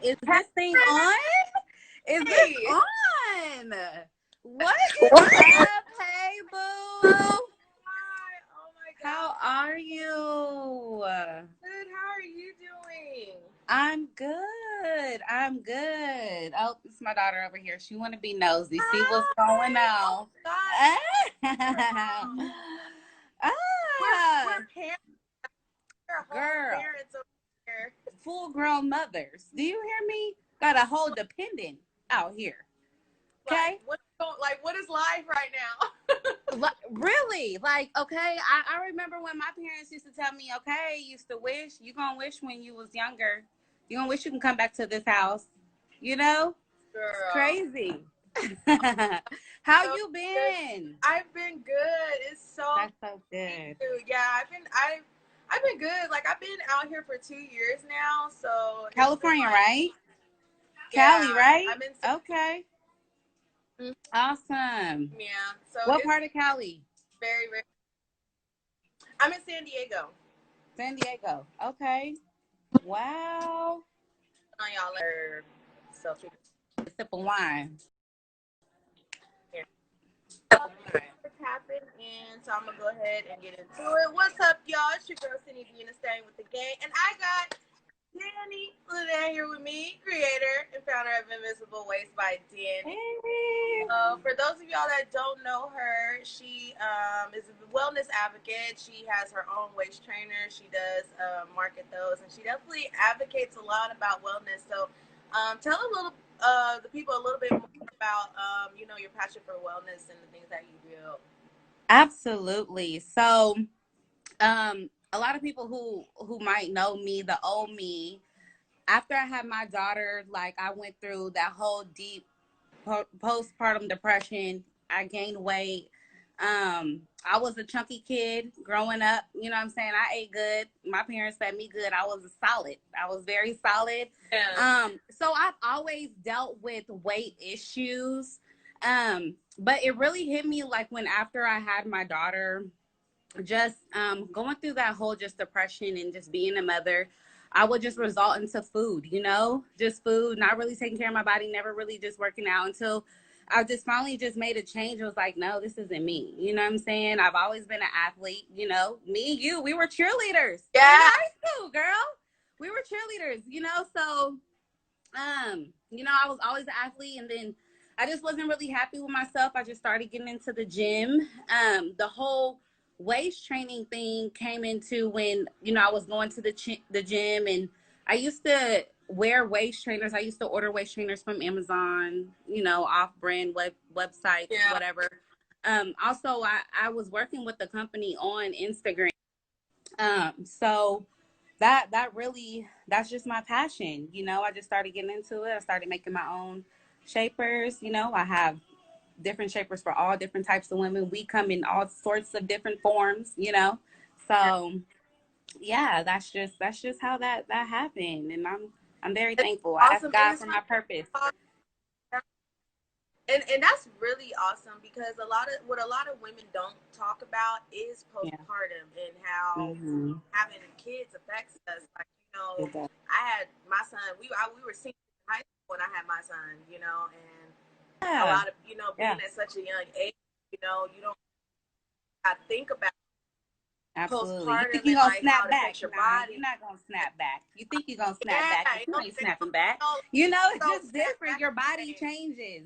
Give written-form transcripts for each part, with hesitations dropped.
Is this thing on? Is this Hey. on? What is What? up? Hey, boo. Hi. Oh my How God. are you? Good. How are you doing? I'm good. I'm good. Oh, it's my daughter over here. She want to be nosy. See what's going Hi. Oh on. God. Ah, We're parents. We're whole girl, parents over here. full-grown mothers. Do you hear me? Got a whole dependent out here. Okay. What is life right now? Really, like, okay, I remember when my parents used to tell me, okay, used to wish, you gonna wish when you was younger, you gonna wish you can come back to this house, you know. It's Girl. crazy. How So you good. been? I've been good. It's so That's so good. cute. Yeah, I've been good. Like I've been out here for 2 years now, so it's been California, like right? Cali, yeah. right? I'm in Okay, awesome. yeah. So What it's part of Cali? very, very. I'm in San Diego. San Diego. Okay. Wow. On y'all are so cute. A sip of wine. Tapping in, so I'm gonna go ahead and get into it. What's up, y'all? It's your girl Cindy B and staying with the gang, and I got Danny Lynette here with me, creator and founder of Invisible Waist by Danny. Hey. For those of y'all that don't know her, she is a wellness advocate. She has her own waist trainer. She does market those, and she definitely advocates a lot about wellness. So, tell the people a little bit more about your passion for wellness and the things that you do. Absolutely. So, a lot of people who might know me, the old me, after I had my daughter, like I went through that whole deep postpartum depression. I gained weight. I was a chunky kid growing up. You know what I'm saying? I ate good. My parents fed me good. I was solid. I was very solid. Yeah. So I've always dealt with weight issues. But it really hit me like when after I had my daughter, just going through that whole just depression and just being a mother, I would just result into food, just food, not really taking care of my body, never really just working out until I just finally just made a change. It was like, no, this isn't me. You know what I'm saying? I've always been an athlete, me and you, we were cheerleaders in Yeah. high school, girl. We were cheerleaders, so I was always an athlete, and then I just wasn't really happy with myself. I just started getting into the gym. The whole waist training thing came into when, I was going to the gym, and I used to wear waist trainers. I used to order waist trainers from Amazon, off-brand websites, Yeah. whatever. Also, I was working with the company on Instagram. So that's just my passion. I just started getting into it. I started making my own shapers. I have different shapers for all different types of women. We come in all sorts of different forms. So yeah, that's just how that happened, and I'm very It's thankful. I ask awesome, and God it's for my purpose. and that's really awesome because a lot of women don't talk about is Yeah. postpartum and how Mm-hmm. having kids affects us. Like It does. I had my son. We were seniors in high school when I had my son. And a Yeah. lot of Yeah. being at such a young age, you don't think about Absolutely. You think postpartum you're and gonna like how snap it back? affects your Nah, you're body. not gonna snap back. You think you're gonna snap Yeah, back, but you ain't snapping back. It's don't just snap different. back Your the body same. changes.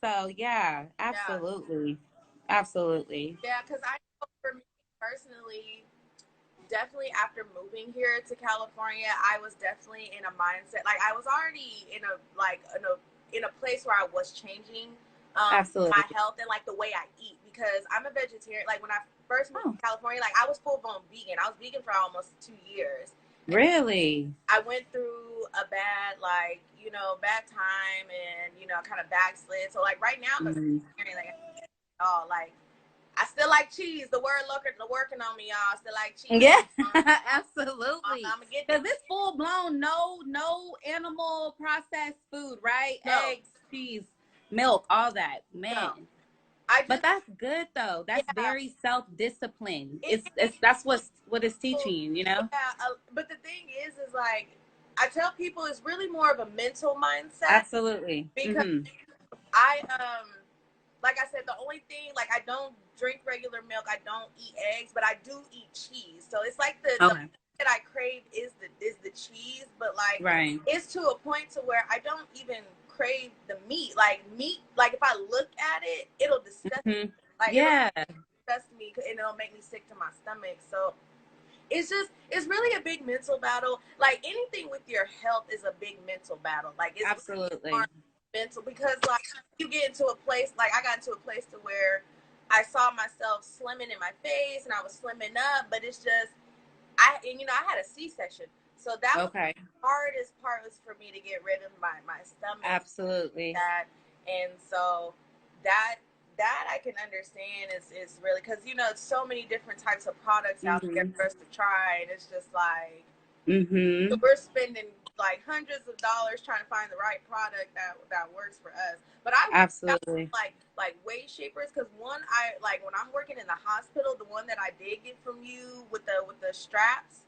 So yeah, Yeah. absolutely. Absolutely. Yeah, because I know for me personally, definitely after moving here to California, I was definitely in a mindset like I was already in a place where I was changing my Absolutely. health and like the way I eat because I'm a vegetarian. Like when I first moved Oh, to California, like I was full blown vegan. I was vegan for almost 2 years. And really? I went through a bad time and kind of backslid. So like right now I'm a Mm. vegetarian, like all like I still like cheese. The word working on me, y'all. I still like cheese. Yeah, I'm absolutely. gonna get Because there. it's full blown, no animal processed food, right? No, Eggs, cheese, milk, all that. no. Man. I But just that's good though. That's yeah. very self-discipline. It It's that's what it's teaching you, you know? yeah. But the thing is like I tell people it's really more of a mental mindset. Absolutely. Because Mm-hmm. I like I said, the only thing, like, I don't drink regular milk, I don't eat eggs, but I do eat cheese. So it's like the Okay. that I crave is the cheese, but like Right. it's to a point to where I don't even crave the meat. Like meat, like if I look at it, it'll disgust me. Mm-hmm. Like it'll Yeah. disgust me and it'll make me sick to my stomach. So it's really a big mental battle. Like anything with your health is a big mental battle. Like it's really Absolutely. hard mental because like you get into a place, like I got into a place to where I saw myself slimming in my face and I was slimming up, but it's just and I had a C-section. So that was Okay. the hardest part was for me to get rid of my stomach. Absolutely. That and so that I can understand is really because so many different types of products out there Mm-hmm. for us to try, and it's just like Mm-hmm. we're spending like hundreds of dollars trying to find the right product that works for us. But I got Absolutely. like weight shapers because one I like when I'm working in the hospital, the one that I did get from you with the straps,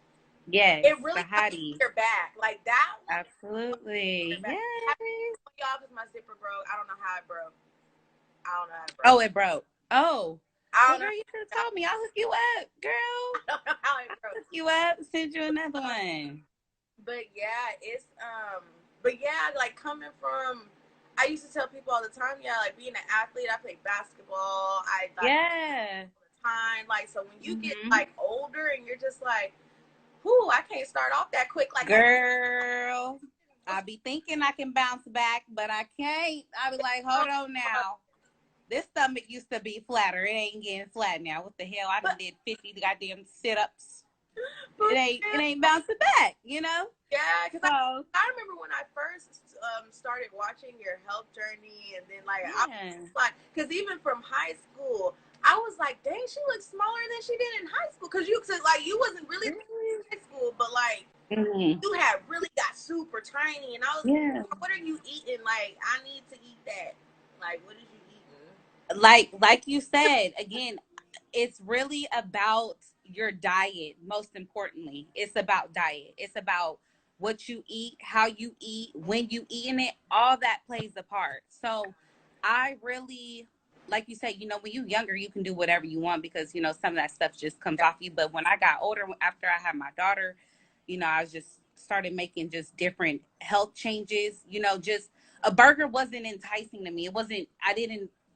Yes. it The really helps hottie. your back. Like that one, your Absolutely. back. Yes. Y'all, because my zipper broke. I don't know how it broke. I don't know how it broke. Oh, it broke. Oh. I Well, don't know. girl, you should have told me. I'll hook you up, girl. I don't know how it broke. Hook you up. Send you another one. But yeah, it's but yeah, like coming from I used to tell people all the time, yeah, like being an athlete, I played basketball, I like Yeah. all the time. Like so when you get Mm-hmm. like older and you're just like, whoo, I can't start off that quick. Like I Girl, I be thinking I can bounce back, but I can't. I be like, hold on now. This stomach used to be flatter. It ain't getting flat now. What the hell? I done but, did 50 goddamn sit-ups. but It ain't bouncing back, you know? yeah, because So I remember when I first started watching your health journey, and then like I yeah. was like, because even from high school, I was like, dang, she looks smaller than she did in high school. Because like you wasn't really in high school, but like Mm-hmm. you had really got super tiny, and I was Yeah. like, what are you eating? Like I need to eat that. Like what is you eating? Like you said, again, it's really about your diet. Most importantly, it's about diet. It's about what you eat, how you eat, when you eating it. All that plays a part. So I really, like you said, when you're younger, you can do whatever you want because some of that stuff just comes off you. But when I got older, after I had my daughter, I was just started making just different health changes. Just a burger wasn't enticing to me. It wasn't.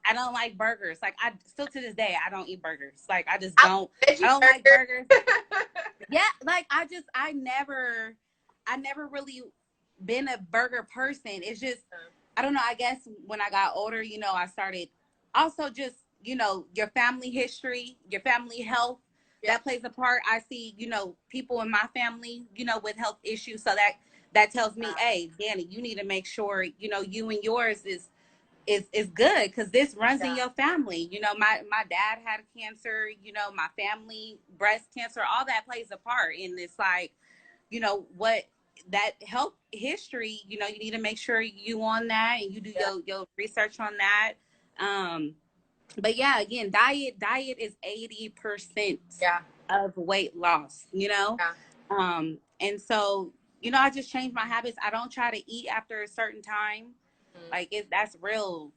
I don't like burgers. Like I still to this day I don't eat burgers. Like I just I don't. I veggie don't like burger. burgers. Yeah, like I never really been a burger person. It's just I don't know. I guess when I got older, I started also just your family history, your family health Yeah, that plays a part. I see people in my family with health issues, so that tells me, hey, Danny, you need to make sure you and yours is good because this runs in yeah, your family. My dad had cancer, my family, breast cancer, all that plays a part. And it's like, what that health history, you need to make sure you on that and you do yeah, your research on that. Um, but yeah, again, diet is 80% yeah, of weight loss. yeah. And so, I just changed my habits. I don't try to eat after a certain time. Mm. Like that's real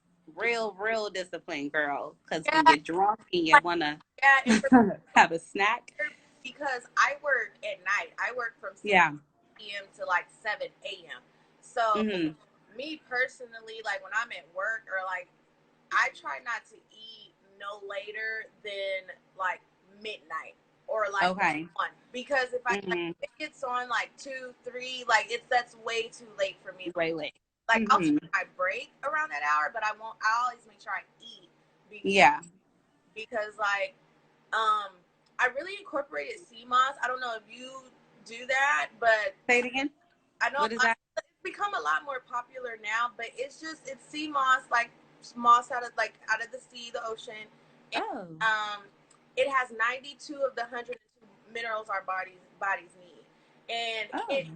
discipline, girl. Because Yeah, when you're drunk and you like, wanna yeah, and for have a snack, because I work at night. I work from 6 yeah. p.m. to like 7 a.m. So Hmm. me personally, like when I'm at work or like I try not to eat no later than like midnight or like Okay. 1 because if I like Hmm. if it gets on like 2, 3, like that's way too late for me. Wait, wait. Like I'll Hmm. take my break around that hour, but I won't. I always make sure I eat before Yeah. because like um I really incorporated sea moss. I don't know if you do that, but Say it again. I know What is that? it's become a lot more popular now. But it's sea moss, like moss out of the sea, the ocean, and Oh. it has 92 of the 102 minerals our bodies need, and Oh. it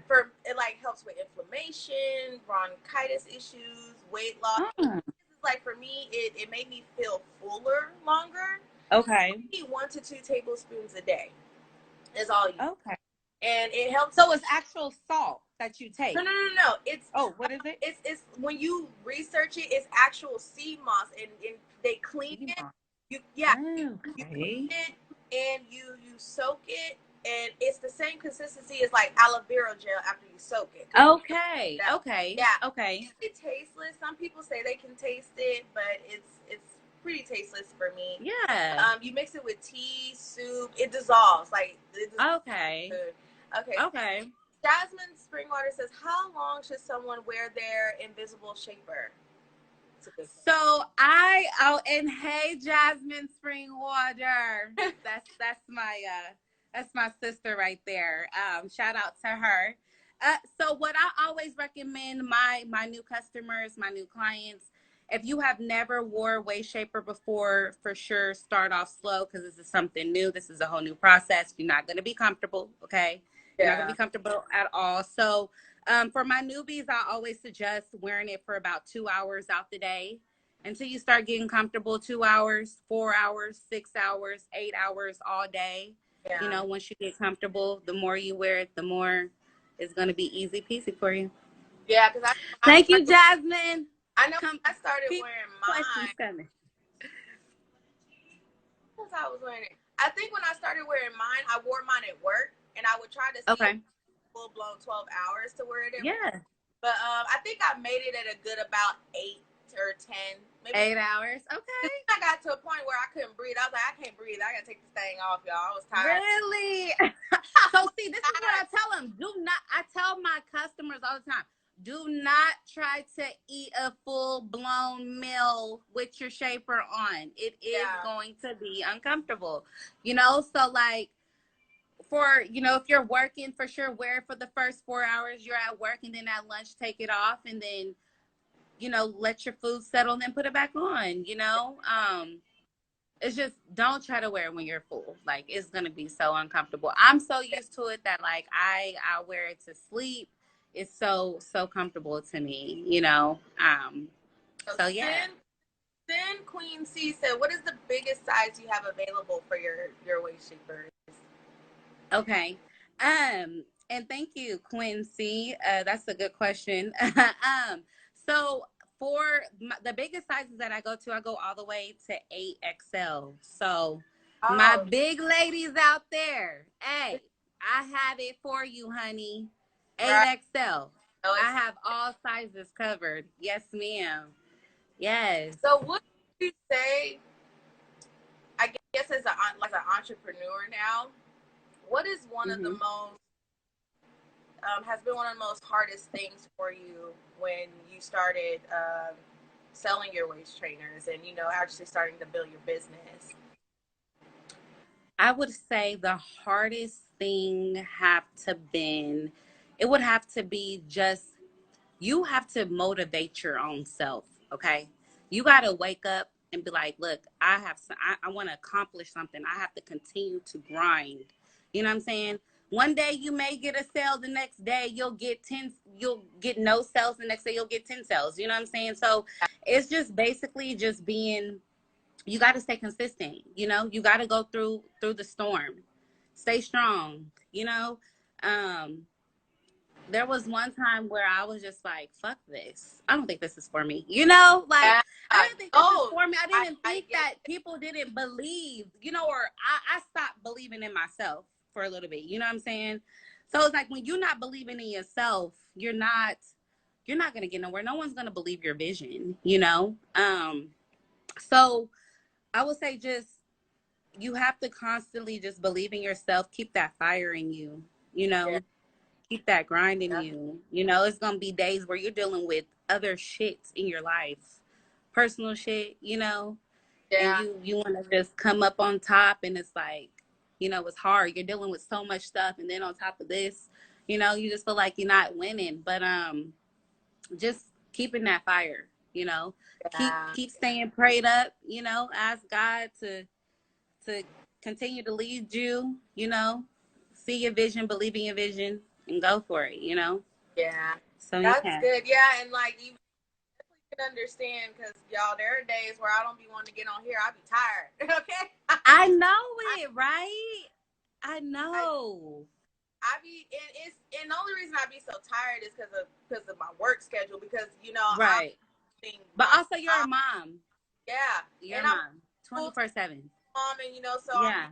like helps with inflammation, bronchitis issues, weight loss. Oh. Like for me, it made me feel fuller longer. Okay. You eat 1 to 2 tablespoons a day is all you. Okay. and it helps. So it's actual salt that you take. No. It's What is it? It's when you research it, it's actual sea moss, and they clean it. Oh, You clean okay. it and you soak it, and it's the same consistency as like aloe vera gel after you soak it. Okay. That, Okay. yeah. Okay. It's tasteless. Some people say they can taste it, but it's pretty tasteless for me. Yeah. You mix it with tea, soup, it dissolves. Like it dissolves. Okay. Okay. Okay. Jasmine Springwater says, "How long should someone wear their invisible shaper?" So and hey Jasmine Springwater. That's my sister right there. Shout out to her. So what I always recommend my new customers, my new clients, if you have never wore waist shaper before, for sure start off slow because this is something new. This is a whole new process. You're not gonna be comfortable, okay? You're not gonna be comfortable at all. So for my newbies, I always suggest wearing it for about 2 hours out the day until you start getting comfortable. 2 hours, 4 hours, 6 hours, 8 hours all day. Yeah. You know, once you get comfortable, the more you wear it, the more it's going to be easy peasy for you. Yeah, because Thank you, Jasmine. I know I started wearing questions mine. coming. Because I was wearing it. I think when I started wearing mine, I wore mine at work, and I would try to see full blown 12 hours to wear it at work. But I think I made it at a good about 8 or 10, maybe 8 hours. Okay. I got to a point where I couldn't breathe. I was like, I can't breathe. I gotta take this thing off, y'all. I was tired. Really? So see, this is what I tell them. I tell my customers all the time, do not try to eat a full blown meal with your shaper on. It is going to be uncomfortable, you know? So like if you're working, for sure, wear it for the first 4 hours you're at work, and then at lunch, take it off, and then, let your food settle and then put it back on, it's just, don't try to wear it when you're full. Like, it's gonna be so uncomfortable. I'm so used to it that like I wear it to sleep. It's so comfortable to me, so yeah. Then Queen C said, "What is the biggest size you have available for your waist shapers?" Okay, and thank you, Quincy. That's a good question. So for the biggest sizes that I go all the way to 8XL. So my big ladies out there, hey, I have it for you, honey. 8XL. I have all sizes covered. Yes, ma'am. Yes. So what do you say? I guess as an entrepreneur now, what is one of the most has been one of the most hardest things for you when you started selling your waist trainers and actually starting to build your business? I would say the hardest thing it would have to be just, you have to motivate your own self. Okay. You got to wake up and be like, look, I want to accomplish something. I have to continue to grind. You know what I'm saying? One day you may get a sale. The next day you'll get no sales. The next day you'll get 10 sales. You know what I'm saying? So it's just basically just you got to stay consistent. You got to go through the storm, stay strong. There was one time where I was just like, fuck this. I don't think this is for me. I didn't think this is for me. I didn't think that people didn't believe, or I stopped believing in myself for a little bit. You know what I'm saying? So it's like, when you're not believing in yourself, you're not going to get nowhere. No one's going to believe your vision, So I would say just, you have to constantly just believe in yourself. Keep that fire in you, keep that grind in you. It's going to be days where you're dealing with other shits in your life, personal shit, and you want to just come up on top, and it's like, it's hard. You're dealing with so much stuff. And then on top of this, you just feel like you're not winning, but, just keeping that fire, keep staying prayed up, ask God to continue to lead you, see your vision, believe in your vision, and go for it, Yeah. So that's good. Yeah, and like, you can understand, because y'all, there are days where I don't be wanting to get on here. I be tired. Okay. I know it, right? I know. I and the only reason I be so tired is because of my work schedule, because Right. But also you're a mom. Yeah, You're a and I'm mom. 24/7. mom, and so Yeah.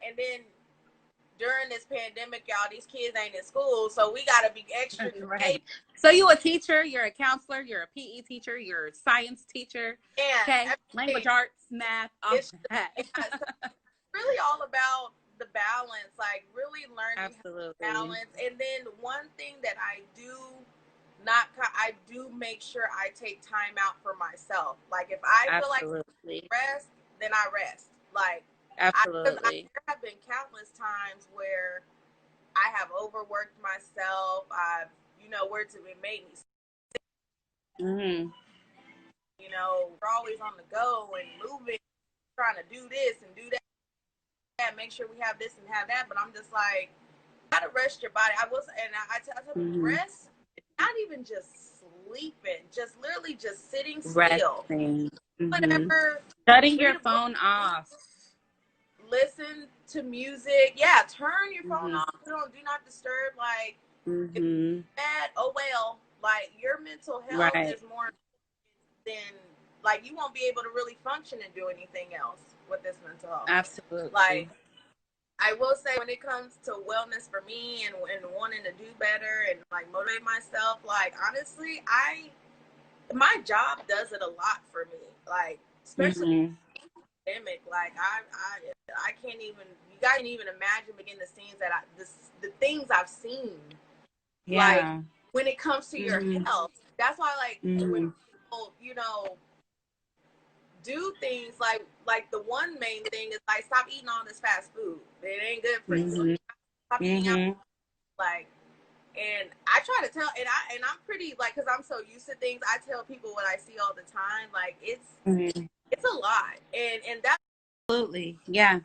and then during this pandemic, y'all, these kids ain't in school, so we gotta be extra Right. So you a teacher, you're a counselor, you're a PE teacher, you're a science teacher. Okay. Language arts, math, all that. Yeah, so really all about the balance, like really learning how to balance. And then one thing that I do make sure I take time out for myself. Like if I feel like rest, then I rest. Like because there have been countless times where I have overworked myself. I've words have made me we're always on the go and moving, trying to do this and do that, make sure we have this and have that. But I'm just like, you gotta rest your body. I tell people, rest, not even just sleeping, just literally just sitting still. Whatever. Shutting your phone off. Listen to music. Yeah, turn your phone off. Put on do not disturb. Like, if it's bad, oh well. Like, your mental health is more than, like, you won't be able to really function and do anything else with this mental health. Absolutely. Like, I will say, when it comes to wellness for me and wanting to do better and like motivate myself, like, honestly, my job does it a lot for me. Like, especially pandemic, like I can't even, you guys can't even imagine begin the scenes that the things I've seen. Like, when it comes to your health, that's why, like, when people, do things like the one main thing is like, stop eating all this fast food. It ain't good for you. Stop eating out. Like, and I try to tell, and I'm pretty, like, because I'm so used to things, I tell people what I see all the time. Like, it's a lot, and that absolutely, yeah.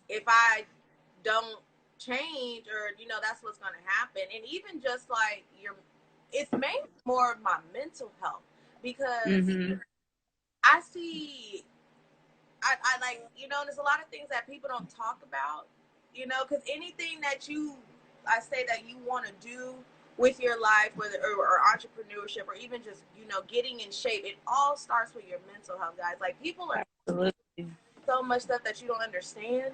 If I don't change, or that's what's going to happen. And even just like it's mainly more of my mental health, because I see, I like, there's a lot of things that people don't talk about, because anything that I say that you want to do with your life, whether or entrepreneurship, or even just getting in shape, it all starts with your mental health, guys. Like, people are so much stuff that you don't understand.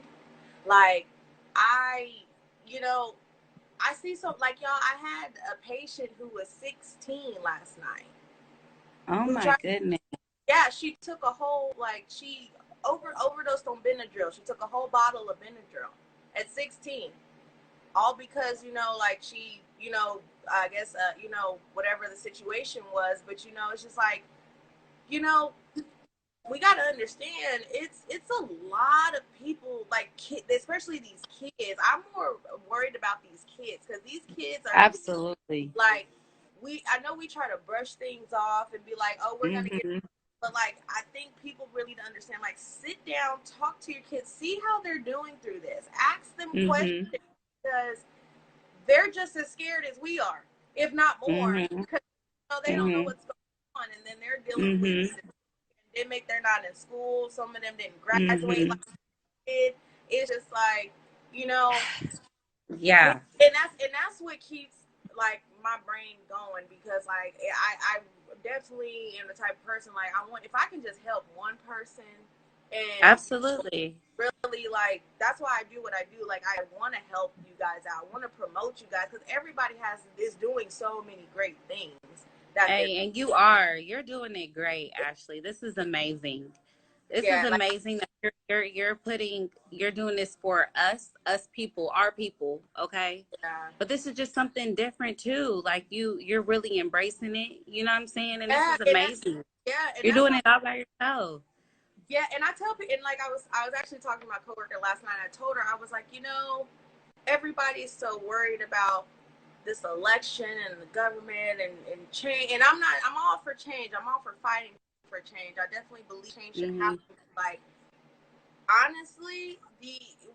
Like, I see, so like, y'all, I had a patient who was 16 last night. Oh my goodness. Yeah, she took a whole, like, she overdosed on Benadryl. She took a whole bottle of Benadryl at 16. All because, like, she, I guess, whatever the situation was. But, it's just like, we got to understand, it's a lot of people, like, kids, especially these kids. I'm more worried about these kids, because these kids are absolutely, like, I know we try to brush things off and be like, oh, we're going to get, but, like, I think people really need to understand, like, sit down, talk to your kids, see how they're doing through this, ask them questions, because they're just as scared as we are, if not more, because they don't know what's going on, and then they're dealing with pandemic. They're not in school. Some of them didn't graduate like they did. It's just like, yeah. And that's what keeps, like, my brain going, because, like, I definitely am the type of person, like, if I can just help one person, and absolutely, really, like, that's why I do what I do. Like, I want to help you guys out. I want to promote you guys, because everybody is doing so many great things. Hey, and you're doing it great, Ashley. This is amazing. This is amazing, like, that you're doing this for us people, our people, okay? Yeah. But this is just something different too. Like, you're really embracing it. You know what I'm saying? And this is amazing. And you're doing it all by yourself. Yeah, and I tell people, and like, I was actually talking to my coworker last night. I told her, I was like, everybody's so worried about this election and the government and change, and I'm all for change. I'm all for fighting for change. I definitely believe change should happen. Like, honestly,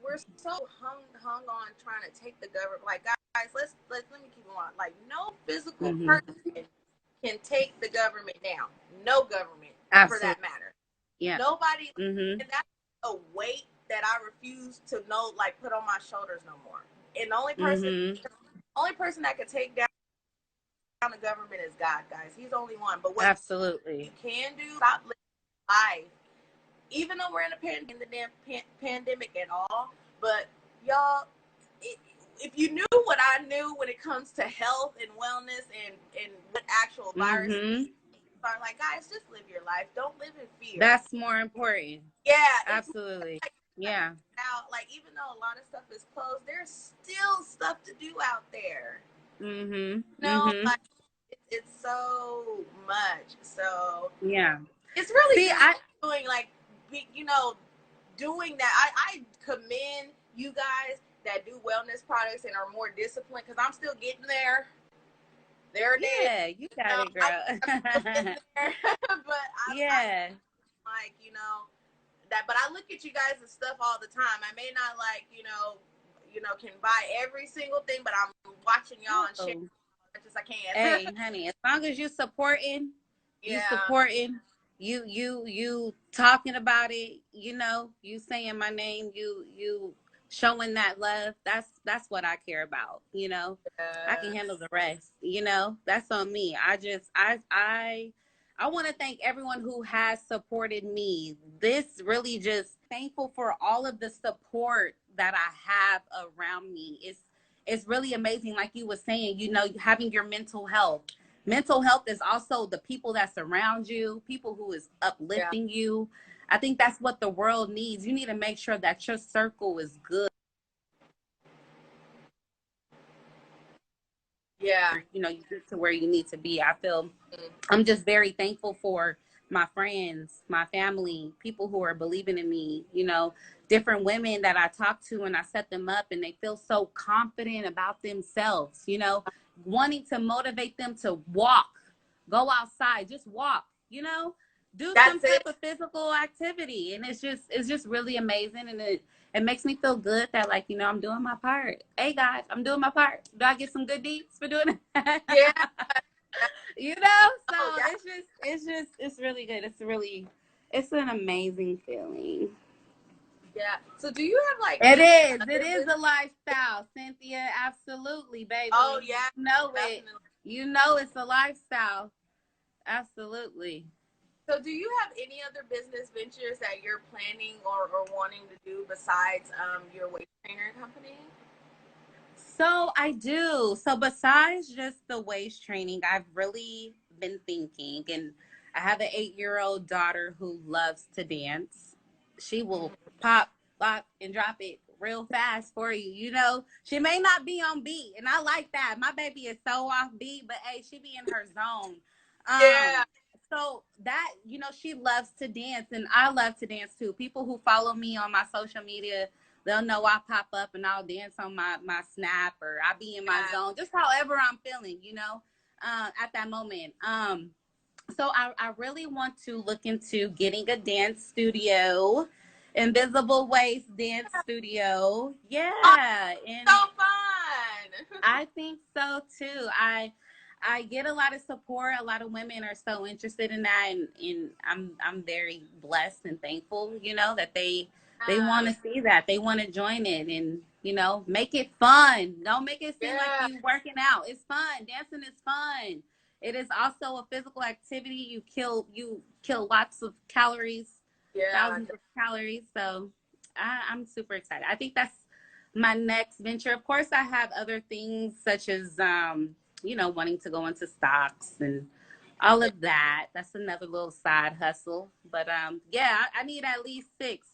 we're so hung on trying to take the government. Like, guys, let me keep on. Like, no physical person can take the government down. No government, for that matter. Yeah. Nobody, and that's a weight that I refuse to know, like, put on my shoulders no more. And the Mm-hmm. only person that could take down the government is God, guys. He's the only one. But what you Absolutely. can do, stop living life. Even though we're in the damn pandemic and all, but y'all, if you knew what I knew when it comes to health and wellness and what actual viruses Mm-hmm. are, like, guys, just live your life. Don't live in fear. That's more important. Yeah, it's Absolutely. like, Yeah. out, like, even though a lot of stuff is closed, there's still stuff to do out there. Mm-hmm. Mm-hmm. Like, it's so much. So Yeah. it's really See, good doing, like, doing that. I commend you guys that do wellness products and are more disciplined, because I'm still getting there. There it is. yeah, you got it, girl. I'm still getting there. But I yeah. like, that, but I look at you guys and stuff all the time. I may not, like, can buy every single thing, but I'm watching y'all and sharing as much as I can. Hey, honey, as long as you supporting, you Yeah. supporting, you talking about it, you saying my name, you showing that love. That's what I care about. I can handle the rest. That's on me. I want to thank everyone who has supported me. This really just thankful for all of the support that I have around me. It's really amazing. Like you were saying, having your mental health. Mental health is also the people that surround you, people who is uplifting you. I think that's what the world needs. You need to make sure that your circle is good. Yeah. You get to where you need to be. I feel I'm just very thankful for my friends, my family, people who are believing in me, different women that I talk to and I set them up and they feel so confident about themselves, wanting to motivate them to walk, go outside, just walk, do some That's type it. of physical activity. And it's just really amazing. And it makes me feel good that, like, I'm doing my part. Hey guys, I'm doing my part. Do I get some good deeds for doing it? Yeah. So Oh, yeah. it's really good. It's an amazing feeling. Yeah. So do you have, like, It is a lifestyle, Cynthia. Absolutely, Oh, baby. yeah, You know it. definitely. It's a lifestyle. Absolutely. So do you have any other business ventures that you're planning or wanting to do besides your weight trainer company? So I do. So besides just the waist training, I've really been thinking, and I have an 8-year-old daughter who loves to dance. She will pop, lock, and drop it real fast for you. She may not be on beat, and I like that. My baby is so off beat, but hey, she be in her zone. Yeah. So that, she loves to dance, and I love to dance too. People who follow me on my social media, they'll know I pop up and I'll dance on my snap, or I'll be in my zone, just however I'm feeling, at that moment. So I really want to look into getting a dance studio, Invisible Waist Dance Studio. Oh, Yeah. And so fun. I think so too. I get a lot of support. A lot of women are so interested in that, and I'm very blessed and thankful, that they want to see that. They want to join it, and make it fun. Don't make it seem like Yeah. you working out. It's fun. Dancing is fun. It is also a physical activity. You kill lots of calories, Yeah. thousands of calories. So I'm super excited. I think that's my next venture. Of course, I have other things such as wanting to go into stocks and all of that. That's another little side hustle. But yeah, I need at least 6.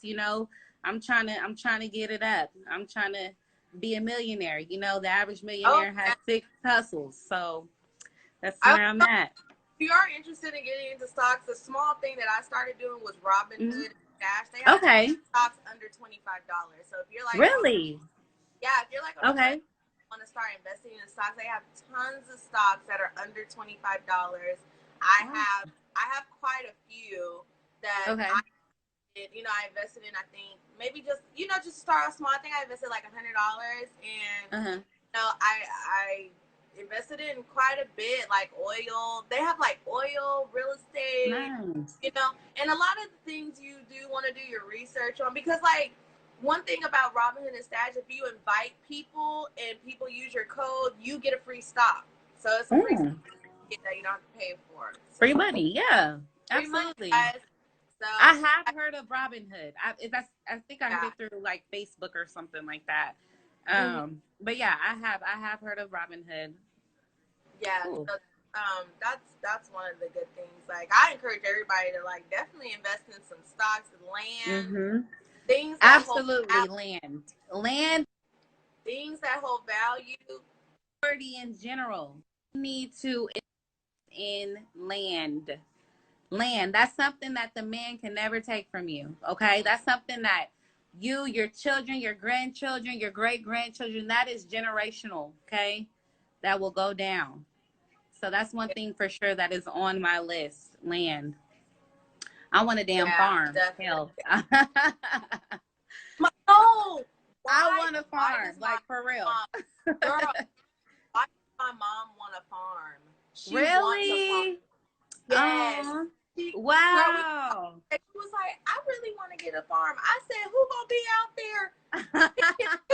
I'm trying to get it up. I'm trying to be a millionaire. The average Oh, millionaire has yeah. 6 hustles. So that's I, where I'm at. if you are interested in getting into stocks, the small thing that I started doing was Mhm. Robinhood and Dash. They have Okay. stocks under $25. So if you're like Really? if you're like on a budget, Okay. want to start investing in stocks, they have tons of stocks that are under $25. I have quite a few that Okay. I did. I invested in. I think maybe just start off small. I think I invested like $100, and Uh-huh. I invested in quite a bit, like oil. They have like oil, real estate, Nice. and a lot of the things you do want to do your research on, because, like, one thing about Robinhood and Stash, if you invite people and people use your code, you get a free stock. So it's a free stock that you don't have to pay for. So, free money, yeah, free money, absolutely. guys. So I have heard of Robinhood. I think I heard yeah. it through like Facebook or something like that. But yeah, I have heard of Robinhood. Yeah, Cool. so, that's one of the good things. Like, I encourage everybody to like definitely invest in some stocks and land, things that Absolutely, land, things that hold value. property in general. You need to invest in land. Land. That's something that the man can never take from you. Okay, that's something that you, your children, your grandchildren, your great grandchildren. That is generational. Okay, that will go down. So that's one thing for sure that is on my list. Land. I want a damn Yeah, farm. definitely. Hell. Oh, I why? want a Why farm, does my like for real. girl? Why does my mom want a farm? She wants a farm. Really? Yes. Oh, She, girl, wow. she was like, I really want to get a farm. I said, who gonna be out there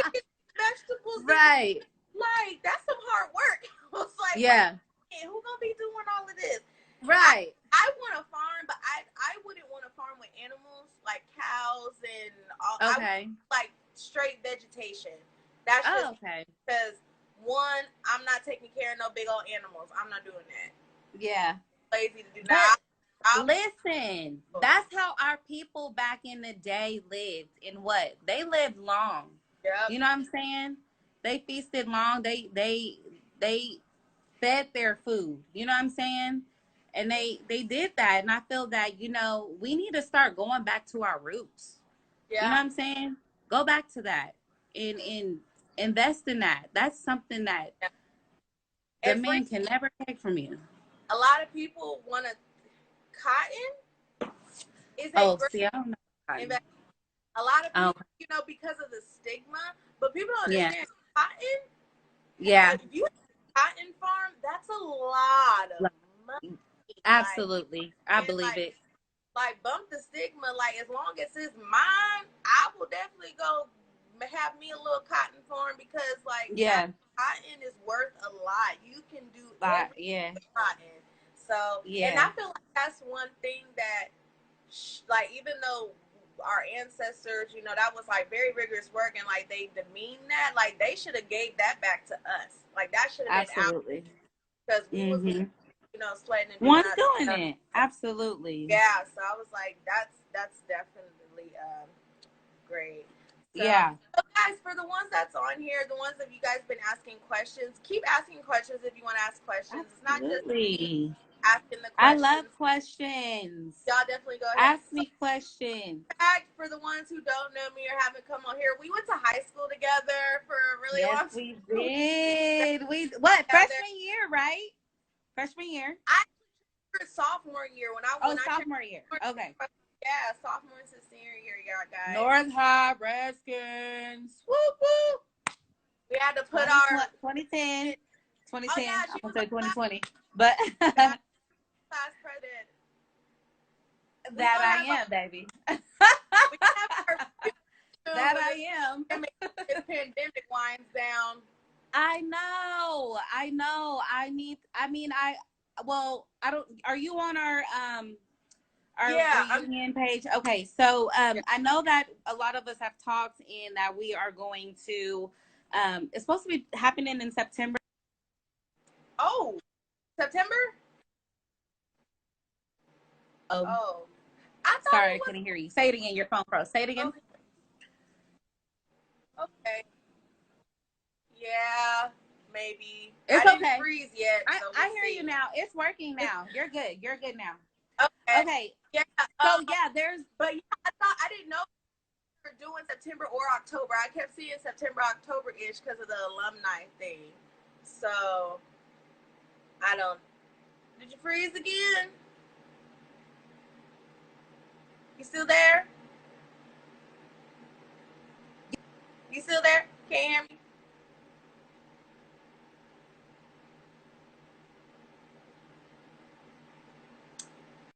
picking vegetables? Right. Like, that's some hard work. I was like, Yeah. wait, who gonna be doing all of this? Right. I want a farm, but I wouldn't want a farm with animals like cows and all. Okay. Like straight vegetation. That's just okay. because one, I'm not taking care of no big old animals. I'm not doing that. Yeah. Lazy to do that. But listen, that's how our people back in the day lived. And what? They lived long. Yep. You know what I'm saying? They feasted long. They fed their food. You know what I'm saying? And they did that. And I feel that, you know, we need to start going back to our roots. Yeah. You know what I'm saying? Go back to that and invest in that. That's something that the man can never take from you. A lot of people want to cotton is a see, I don't know. A lot of people, you know, because of the stigma, but people don't understand cotton. Yeah. If you have a cotton farm, that's a lot of money. Absolutely. I believe it. Like, bump the stigma. Like, as long as it's mine, I will definitely go have me a little cotton farm because, like, cotton is worth a lot. You can do everything with cotton. So, and I feel like that's one thing that, like, even though our ancestors, you know, that was like very rigorous work and like they demean that, like they should have gave that back to us. Like that should have been out because we was, you know, sweating and doing it. Absolutely. Yeah. So I was like, that's definitely great. So, so guys, for the ones that's on here, the ones that you guys been asking questions, keep asking questions if you want to ask questions. Absolutely. It's not just asking the questions. I love questions. Y'all definitely go ahead. Ask me questions. For the ones who don't know me or haven't come on here, we went to high school together for a really long time. We did. Freshman year, right? Freshman year. Sophomore year when sophomore year. Okay. Yeah, sophomore to senior year, guys. North High Redskins. Whoop whoop. We had to put 2010. 2010. Oh, yeah, I'm gonna say 2020, but class president. That I am, baby. That I am. This pandemic winds down. I know. I don't. Are you on our reunion page? Okay, so I know that a lot of us have talked and that we are going to. It's supposed to be happening in September. Oh, September. Oh. Sorry, I couldn't hear you. Say it again. Your phone froze. Say it again. Okay. Yeah, maybe. It's I okay. Didn't freeze yet. So I hear you now. It's working now. You're good. You're good now. Okay. Yeah. So there's. But yeah, I didn't know we were doing September or October. I kept seeing September, October-ish because of the alumni thing. So I don't. Did you freeze again? You still there? You still there? Can't hear me?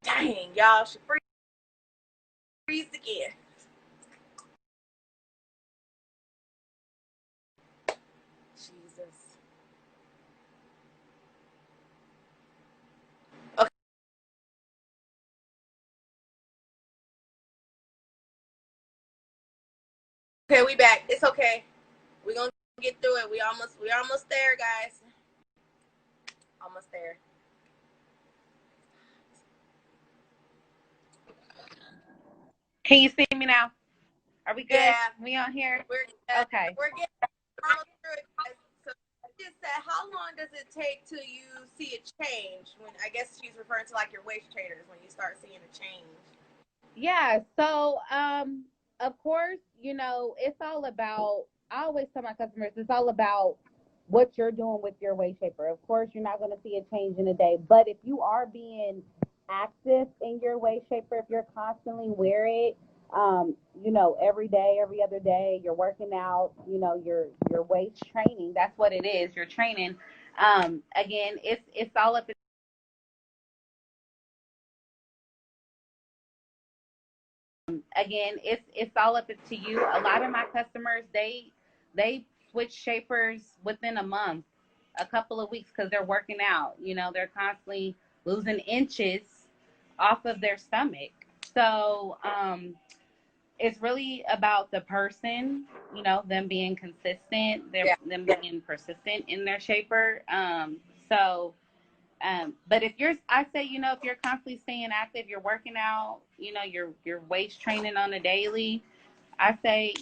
Dang, y'all, she freeze again. Jesus. Okay. Okay, we back. It's okay. We're gonna get through it. We're almost there, guys. Almost there. Can you see me now? Are we good? Yeah. We on here? Okay. Okay. We're getting almost through it, guys. So she just said, how long does it take till you see a change? When I guess she's referring to like your waist trainers when you start seeing a change. Yeah. So, of course, it's all about, I always tell my customers, it's all about what you're doing with your weight shaper. Of course, you're not going to see a change in a day, but if you are being active in your weight shaper, if you're constantly wear it, every day, every other day, you're working out, your weight training. That's what it is. You're training. Again, it's all up. Again, it's all up to you. A lot of my customers, they switch shapers within a month, a couple of weeks, because they're working out. They're constantly losing inches off of their stomach. So it's really about the person, them being consistent, them being persistent in their shaper. So but I say, if you're constantly staying active, you're working out, you're weight training on a daily. I say,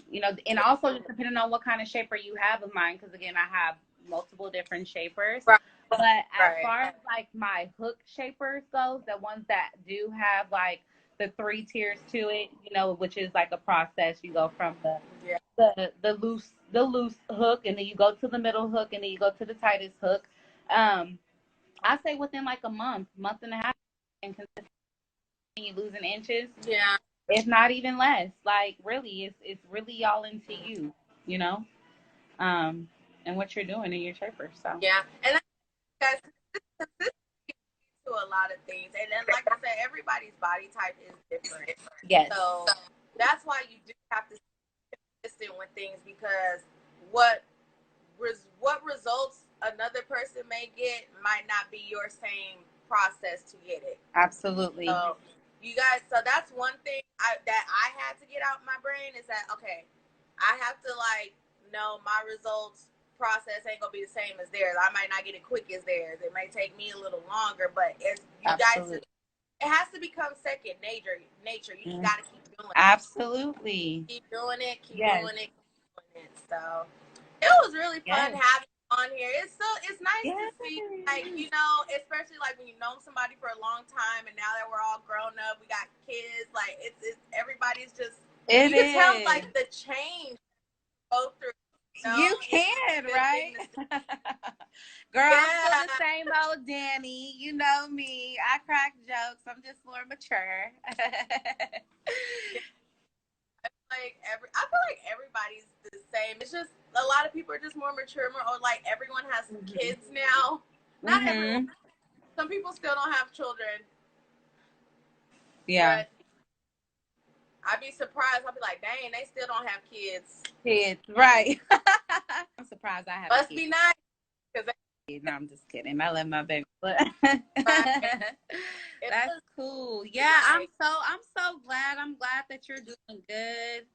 and also just depending on what kind of shaper you have of mine, because again, I have multiple different shapers. Right. But as Right. far as like my hook shapers goes, the ones that do have like the 3 tiers to it, which is like a process. You go from Yeah. the loose hook, and then you go to the middle hook, and then you go to the tightest hook. I say within like a month and a half, and consistently you losing inches, Yeah. if not even less. Like really, it's really all into you, you know, um, and what you're doing in your shaper. So Yeah. And guys, this to a lot of things. And then, like I said, everybody's body type is different. yes, So that's why you do have to be consistent with things, because what what results another person may get might not be your same process to get it. absolutely. So you guys, so that's one thing that I had to get out my brain, is that okay, I have to like know my results process ain't gonna be the same as theirs. I might not get it quick as theirs. It may take me a little longer, but as you Absolutely. guys, it has to become second nature. You just gotta keep doing it. Absolutely. Keep doing it. Keep Yes. doing it. Keep doing it. So it was really fun Yes. having you on here. It's nice to Yes. see, like, especially like when you've known somebody for a long time, and now that we're all grown up, we got kids. Like it's everybody's just, It you can tell is. like the change go through. You can, right? Girl, I'm still Yeah. the same old Danny. You know me. I crack jokes. I'm just more mature. I feel like everybody's the same. It's just a lot of people are just more mature, or like everyone has kids now. Not everyone. Some people still don't have children. Yeah. But I'd be surprised. I'd be like, dang, they still don't have kids. Kids, right. I'm surprised I have Must kids. be nice. No, I'm just kidding. I love my baby. But It that's was cool. Yeah, nice. I'm so glad. I'm glad that you're doing good.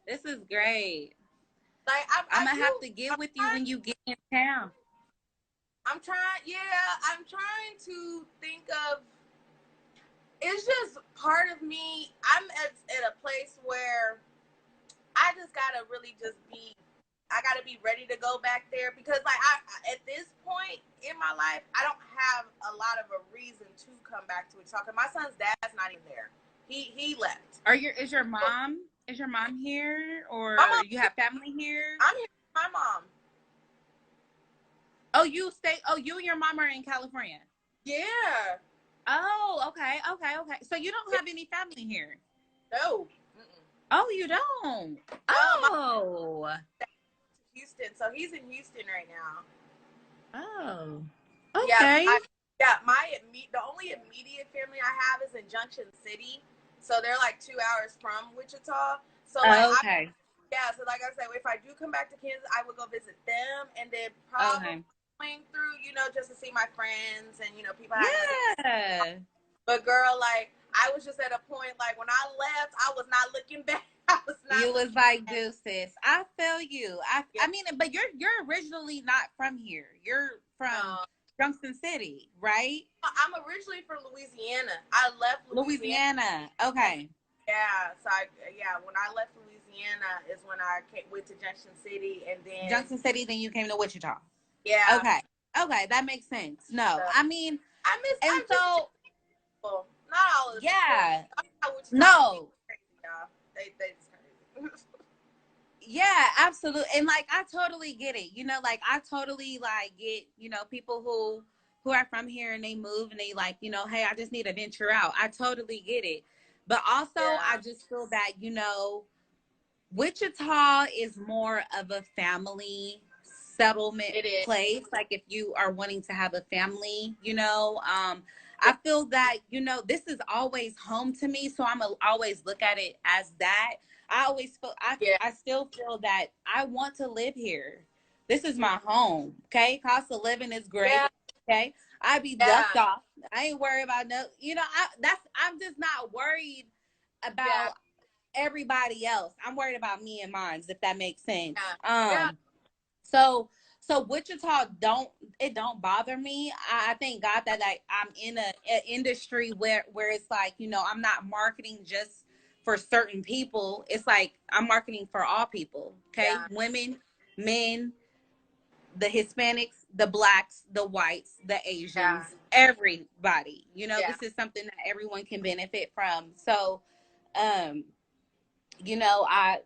This is great. Like I'm gonna have to get with you when you get in town. I'm trying. Yeah, I'm trying to think of. It's just part of me. I'm at a place where I just gotta really just be. I gotta be ready to go back there, because like at this point in my life, I don't have a lot of a reason to come back to Wichita. My son's dad's not even there. He left. Is your mom here, or My mom, you have family here? I'm here with my mom. Oh, you and your mom are in California. Yeah. Oh, okay. So you don't have any family here? No. Oh, you don't. No, Oh. Houston. So he's in Houston right now. Oh. Yeah. Okay. The only immediate family I have is in Junction City. So they're like 2 hours from Wichita. So like Okay. yeah, so like I said, if I do come back to Kansas, I would go visit them, and then probably Okay. going through, just to see my friends and people I haven't seen. Yeah. But girl, like I was just at a point, like when I left, I was not looking back. I was You not was looking like, back. deuces. I feel you. I Yeah. I mean, but you're originally not from here. You're from No. Junction City, right? I'm originally from Louisiana. I left Louisiana. Louisiana. Okay. Yeah, so when I left Louisiana is when I went to Junction City, and then Junction City, then you came to Wichita. yeah, Okay. Okay, that makes sense. No, so I mean, I and miss so people. Not all of the people. yeah. Wichita people No. crazy, y'all. They just crazy. Yeah, absolutely. And like I totally get it. Like I totally like get, people who are from here and they move and they like, hey, I just need to venture out. I totally get it. But also I Yeah, just feel that, Wichita is more of a family settlement it is. place. Like if you are wanting to have a family, I feel that, this is always home to me. So always look at it as that. I always feel, Yeah, I still feel that I want to live here. This is my home. Okay. Cost of living is yeah, great. Okay. I be ducked yeah, off. I ain't worried about no, I'm just not worried yeah, about everybody else. I'm worried about me and mine, if that makes sense. yeah, yeah, So Wichita don't bother me. I thank God that like I'm in a industry where it's like, I'm not marketing just for certain people. It's like I'm marketing for all people. Okay. yeah, Women, men, the Hispanics, the blacks, the whites, the yeah, Asians, everybody. yeah, This is something that everyone can benefit from. So um, I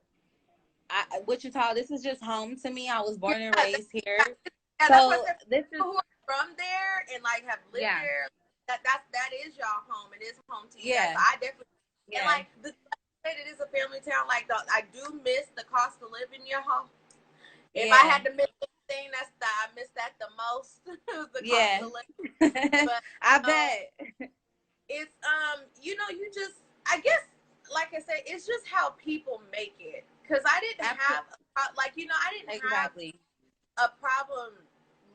Wichita, this is just home to me. I was born and yeah. raised here. Yeah, that's what I So said. this is, People who are from there and like have lived yeah, there, that is y'all home. It is home to you guys. yeah, So I definitely and yeah, like it is a family town. Like I do miss the cost of living, y'all. If I yeah, had to miss anything, I miss that the most. The cost yeah. of living, but I um, bet. it's you just I guess like I said, it's just how people make it. Cause I didn't Absolutely. have I didn't have Exactly. a problem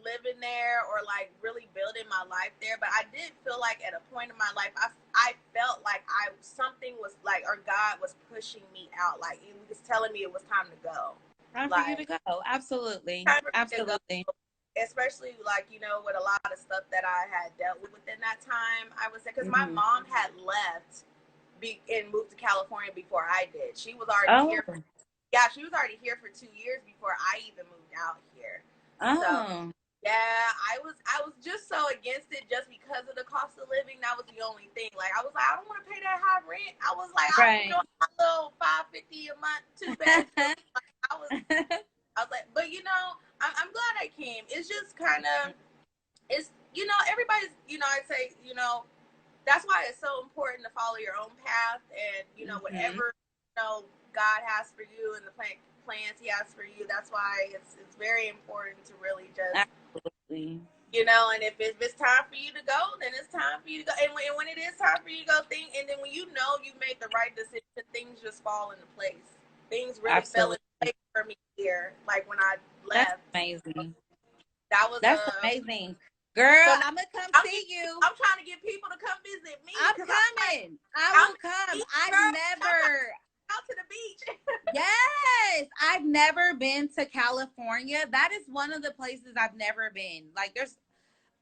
living there or like really building my life there, but I did feel like at a point in my life I felt like I something was like or God was pushing me out, like he was telling me it was time to go, Time for you to like go. Absolutely. time for me to go, Absolutely. especially like with a lot of stuff that I had dealt with within that time. I was because my Hmm. mom had left and moved to California before I did. She was already Oh. here for yeah, she was already here for 2 years before I even moved out here. So Oh. yeah, I was just so against it just because of the cost of living. That was the only thing. Like I was like, I don't want to pay that high rent. I was like, I can Right. go my little $550 a month, 2 bedroom. Like, I was like, but I'm glad I came. It's just kind of it's everybody's I'd say that's why it's so important to follow your own path and Hmm. whatever God has for you and the plans He has for you. That's why it's very important to really just Absolutely. and if it's time for you to go, then it's time for you to go. And when it is time for you to go, and then when you made the right decision, things just fall into place. Things really fell into Absolutely. place for me here, like when I That's left. amazing. That was That's amazing. Girl, so I'm gonna come I'm see you. I'm trying to get people to come visit me I'm because I'm like, coming. I I'm will in the come. beach, I've girl. I'm trying to never, get out to the beach. yes, I've never been to California. That is one of the places I've never been. Like, there's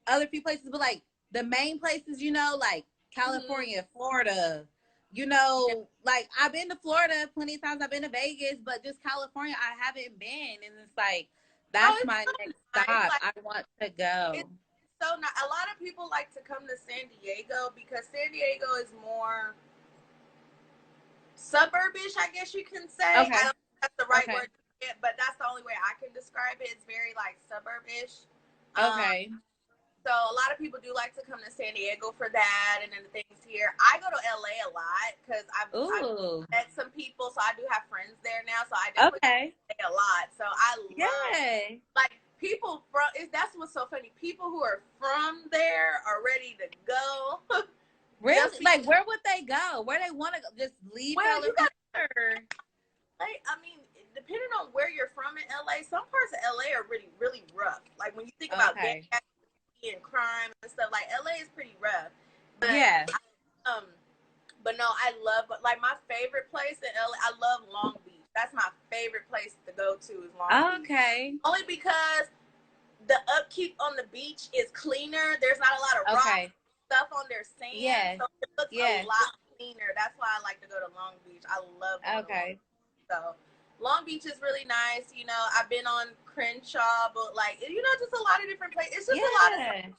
other few places, but like the main places, like Mm-hmm. California, Florida, Yeah. like I've been to Florida plenty of times. I've been to Vegas, but just California, I haven't been. And it's like, Oh, that's it's my so next nice. stop. Like I want to go. it's so nice. A lot of people like to come to San Diego because San Diego is more suburbish, I guess you can say. I Okay. don't know if that's the right Okay. word, but that's the only way I can describe it. It's very like suburbish. Um, Okay. so a lot of people do like to come to San Diego for that, and then the things here. I go to LA a lot because I've Ooh. met some people, so I do have friends there now. So I definitely go Okay. to LA a lot. So I love Yay. like people from. That's what's so funny. People who are from there are ready to go. Really? Just because, Like, where would they go? Where they want to go? Just leave well, you California? got Or? I mean, depending on where you're from in LA, some parts of LA are really, really rough. Like when you think about gang activity and crime and stuff, like LA is pretty rough. But, yeah. but no, I love, like my favorite place in LA, I love Long Beach. That's my favorite place to go to is Long Beach. Okay. Only because the upkeep on the beach is cleaner. There's not a lot of rocks stuff on their sand. Yeah. So it looks a lot cleaner. That's why I like to go to Long Beach. I love going to Long Beach. So Long Beach is really nice. You know, I've been on Crenshaw, but like, you know, just a lot of different places. It's just a lot of,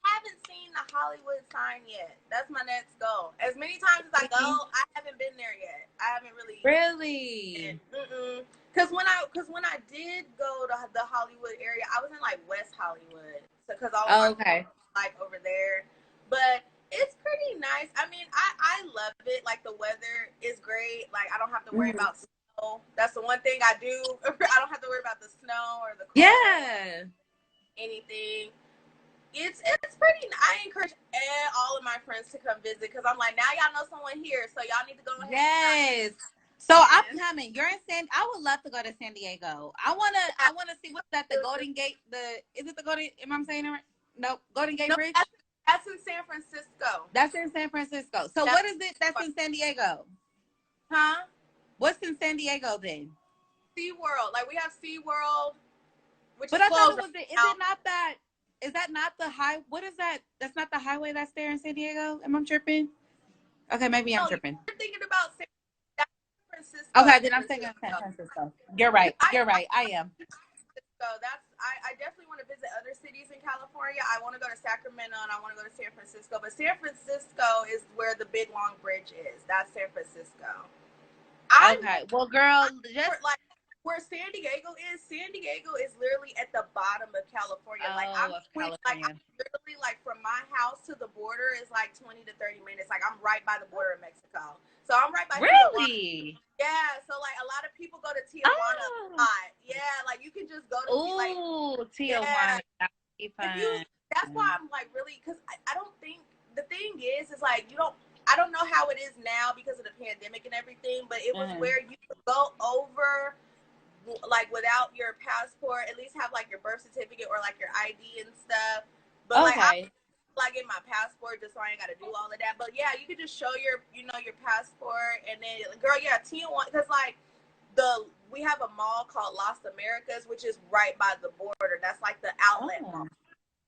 I haven't seen the Hollywood sign yet. That's my next goal. As many times as I go, I haven't been there yet. I haven't really. Really? Because when I did go to the Hollywood area, I was in like West Hollywood. So because all like over there, but it's pretty nice. I mean, I love it. Like the weather is great. Like I don't have to worry about snow. That's the one thing I do. I don't have to worry about the snow or the cold anything. It's pretty. I encourage all of my friends to come visit because I'm like, now y'all know someone here, so y'all need to go ahead. Yes. So I'm coming. You're in I would love to go to San Diego. I wanna see what's that. The Golden Gate. Is it the Golden? Am I saying it right? Nope. Golden Gate Bridge. That's in San Francisco. That's in San Francisco. So what is it that's in San Diego? Huh? What's in San Diego then? SeaWorld. Like we have SeaWorld, which but is I closed. Thought it was. Is it not that? Is that not the high? What is that? That's not the highway that's there in San Diego. Am I tripping? Okay, maybe I'm tripping. You're thinking about San Francisco. Okay, then I'm thinking of San Francisco. You're right. You're right. I am. So I definitely want to visit other cities in California. I want to go to Sacramento and I want to go to San Francisco. But San Francisco is where the big long bridge is. That's San Francisco. Okay. Well, girl, just like where San Diego is literally at the bottom of California. I'm literally like from my house to the border is like 20 to 30 minutes. Like I'm right by the border of Mexico. So I'm right by Tijuana. Yeah, so like a lot of people go to Tijuana a lot. Yeah, like you can just go to Tijuana. Yeah. That's why I'm like really because I don't think the thing is like I don't know how it is now because of the pandemic and everything, but it was where you could go over like without your passport, at least have like your birth certificate or like your ID and stuff. But like I get my passport just so I ain't gotta do all of that. But yeah, you could just show your passport and then girl, Tijuana, because like we have a mall called Las Americas, which is right by the border. That's like the outlet mall.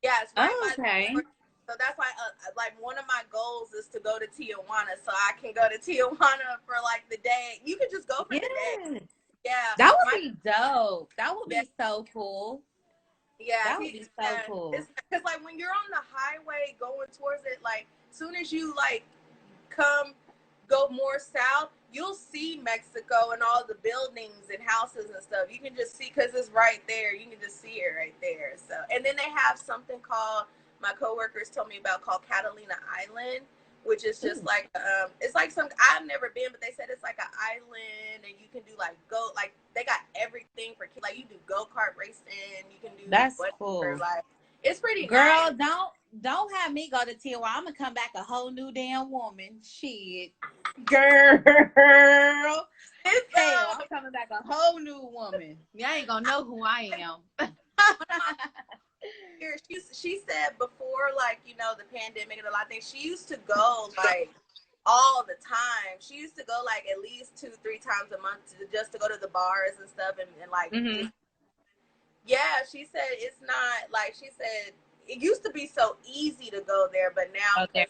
Yeah, it's right by the border. So that's why like one of my goals is to go to Tijuana so I can go to Tijuana for like the day. You can just go for the day. Yeah. That would be dope. That would be so cool. Yeah. That would be so cool. Because like when you're on the highway going towards it, like soon as you like go more south, you'll see Mexico and all the buildings and houses and stuff. You can just see because it's right there. You can just see it right there. So and then they have something called my coworkers told me about called Catalina Island, which is just like it's like I've never been, but they said it's like an island and you can do like they got everything for kids. Like you do go-kart racing, you can do cool. Like it's pretty girl nice. Don't have me go to Tijuana. I'm gonna come back a whole new damn woman. Shit. Girl. Hell, I'm coming back a whole new woman. Y'all ain't gonna know who I am. She said before, like, the pandemic and a lot of things, she used to go like all the time. She used to go like at least 2-3 times a month just to go to the bars and stuff and like yeah, she said it's not like she said it used to be so easy to go there, but now they're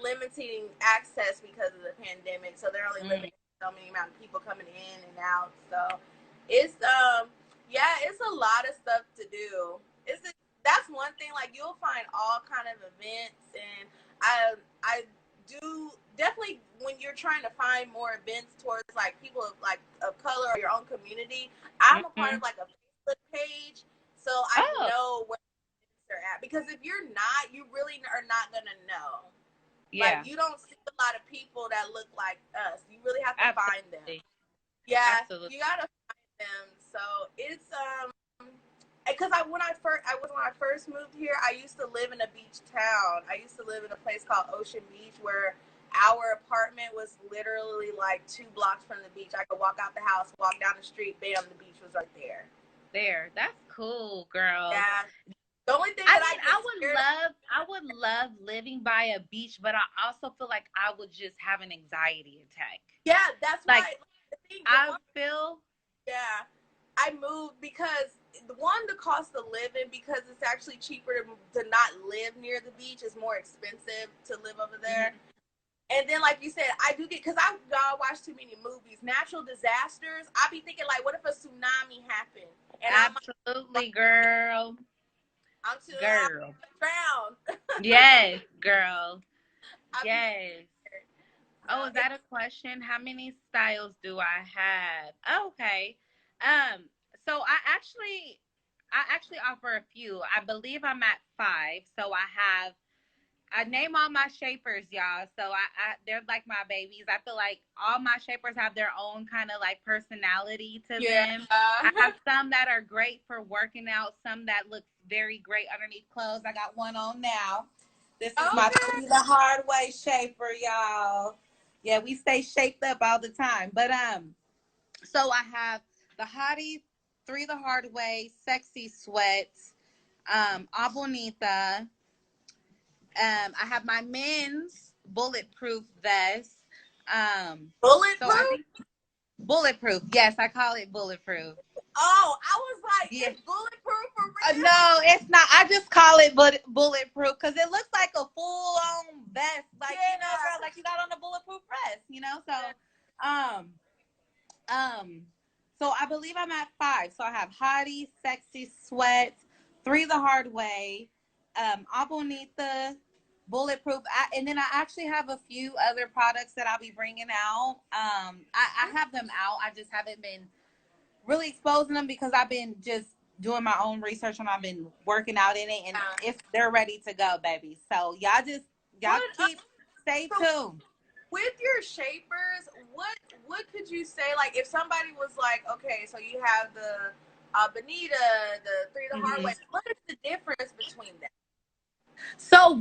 limiting access because of the pandemic, so they're only limiting so many amount of people coming in and out. So it's it's a lot of stuff to do. That's one thing. Like you'll find all kind of events, and I do definitely when you're trying to find more events towards like people of color or your own community. I'm a part of like a Facebook page, so I know where they're at. Because if you're not, you really are not gonna know. Yeah. Like you don't see a lot of people that look like us. You really have to find them. Yeah, you gotta find them. So it's because when I first moved here, I used to live in a beach town. I used to live in a place called Ocean Beach where our apartment was literally like 2 blocks from the beach. I could walk out the house, walk down the street, bam, the beach was right there. There. That's cool, girl. Yeah. The only thing I that mean, I get scared of, I would love living by a beach, but I also feel like I would just have an anxiety attack. yeah, that's Like, why the I one, feel, yeah, I moved because the cost of living, because it's actually cheaper to not live near the beach, is more expensive to live over there. mm-hmm. And then, like you said, I do get, because I watch too many movies, natural disasters. I be thinking, like, what if a tsunami happened? And Absolutely, girl. I'm too Girl. drown. Yes, girl. I be Yes. scared. So, Oh, is that a question? How many styles do I have? Okay. Um, so I actually offer a few. I believe I'm at 5. So I name all my shapers, y'all. So they're like my babies. I feel like all my shapers have their own kind of like personality to yeah. them. I have some that are great for working out, some that look very great underneath clothes. I got one on now. This is my Okay. the hard way shaper, y'all. Yeah, we stay shaped up all the time. But so I have the hottie, 3 the hard way, sexy sweats, a bonita. I have my men's bulletproof vest. So I Bulletproof? think bulletproof. Yes, I call it bulletproof. Oh, I was like, Yeah. it's bulletproof for real? No, it's not. I just call it bulletproof because it looks like a full on vest, like girl, like you got on a bulletproof vest. So, um, um, so I believe I'm at 5. So I have hottie, sexy sweat, 3 the hard way, Abonita, bulletproof, and then I actually have a few other products that I'll be bringing out. I have them out. I just haven't been really exposing them because I've been just doing my own research and I've been working out in it, and if they're ready to go, baby. So y'all What, keep stay tuned. with your shapers, what could you say? Like, if somebody was like, okay, so you have the Bonita, the 3 the hard Mm-hmm. way, what is the difference between them? So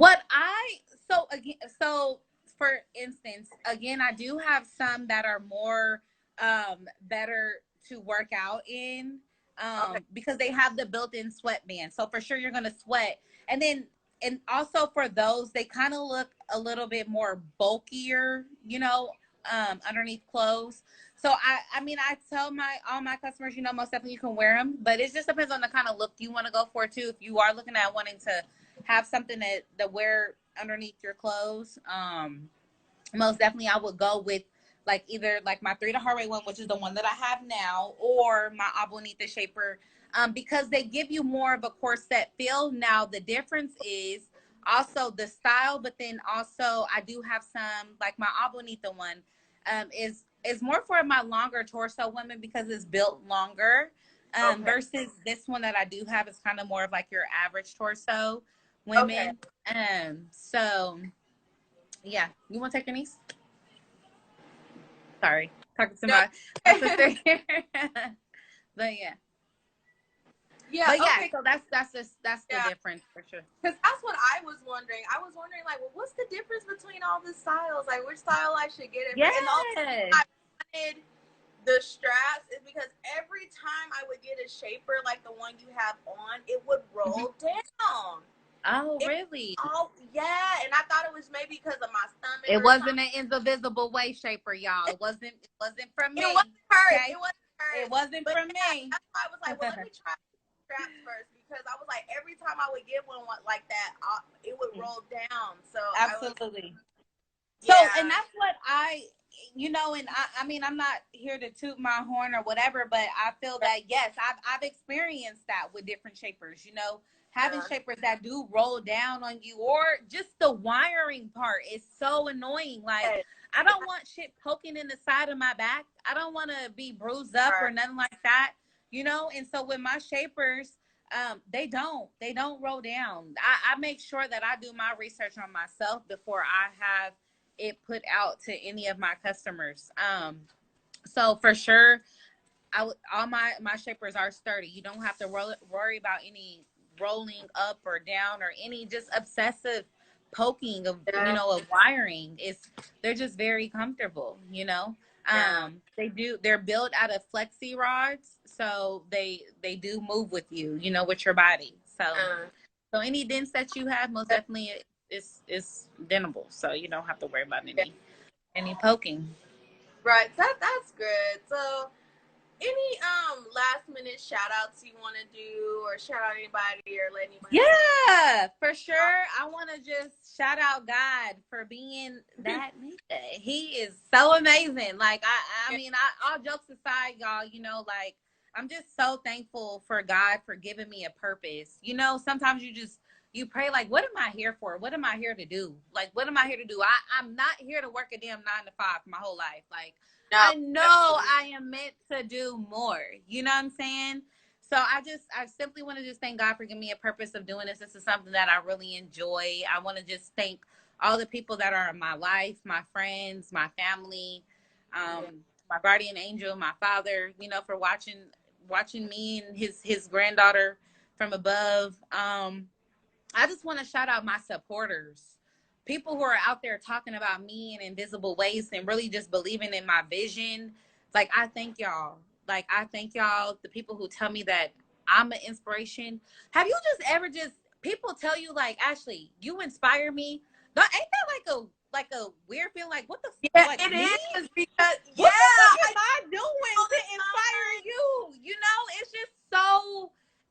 so for instance, again, I do have some that are more better to work out in Okay. because they have the built-in sweatband. So for sure you're gonna sweat. And also for those, they kind of look a little bit more bulkier, underneath clothes. So I mean I tell all my customers, most definitely you can wear them, but it just depends on the kind of look you want to go for too. If you are looking at wanting to have something that wear underneath your clothes, most definitely I would go with like either like my 3 to heart rate one, which is the one that I have now, or my Abonita shaper, because they give you more of a corset feel. Now the difference is also the style, but then also I do have some like my Abonita one, is more for my longer torso women because it's built longer. Okay. Versus this one that I do have is kind of more of like your average torso Okay. women. So yeah, you want to take your niece? Sorry, talking to No. my sister here. but yeah, Yeah. but yeah. Okay. So that's the Yeah. difference for sure. Because that's what I was wondering. I was wondering, like, well, what's the difference between all the styles? Like, which style I should get it for? And also, Yes. I wanted the straps is because every time I would get a shaper like the one you have on, it would Mhm. roll down. Oh, It, really? oh, yeah. And I thought it was maybe because of my stomach It or wasn't something. an invisible waist shaper, y'all. It wasn't from It me. wasn't hers. Okay, It wasn't it hers. wasn't But from yeah, me. that's why I was like, well, let me try straps first because I was like, every time I would get one like that, it would roll down. So I was, Absolutely. So, and yeah. that's what and I mean, I'm not here to toot my horn or whatever, but I feel that yes, I've experienced that with different shapers, having Yeah. shapers that do roll down on you, or just the wiring part is so annoying. Like, I don't want shit poking in the side of my back. I don't want to be bruised up or nothing like that, and so with my shapers, they don't roll down. I make sure that I do my research on myself before I have it put out to any of my customers. So for sure, all my shapers are sturdy. You don't have to worry about any rolling up or down or any just obsessive poking of, you Yeah. know, of wiring. They're just very comfortable, you know. Yeah. They're built out of flexi rods, so they do move with you, you know, with your body. So any dents that you have, most definitely is dentable, so you don't have to worry about Yeah. any poking. Right. That's good. So any last minute shout outs you want to do, or shout out anybody, or let anybody Yeah, for sure. I want to just shout out God for being know? that nigga. He is so amazing. Like I mean, all jokes aside, y'all, you know, like I'm just so thankful for God for giving me a purpose. You know, sometimes you pray like, what am I here for? What am I here to do? Like, what am I here to do? I'm not here to work a damn 9 to 5 my whole life. Like, No, I know definitely. I am meant to do more. You know what I'm saying? So I simply want to just thank God for giving me a purpose of doing this. This is something that I really enjoy. I want to just thank all the people that are in my life, my friends, my family, Mhm. my guardian angel, my father, you know, for watching me and his granddaughter from above. I just want to shout out my supporters, people who are out there talking about me in invisible ways and really just believing in my vision. Like, I thank y'all. Like, I thank y'all, the people who tell me that I'm an inspiration. Have you just ever just people tell you like, Ashley, you inspire me? Ain't that like a weird feeling? Like, what the Yeah, like it me? is because What the fuck I am I doing all to the inspire time. you? You know,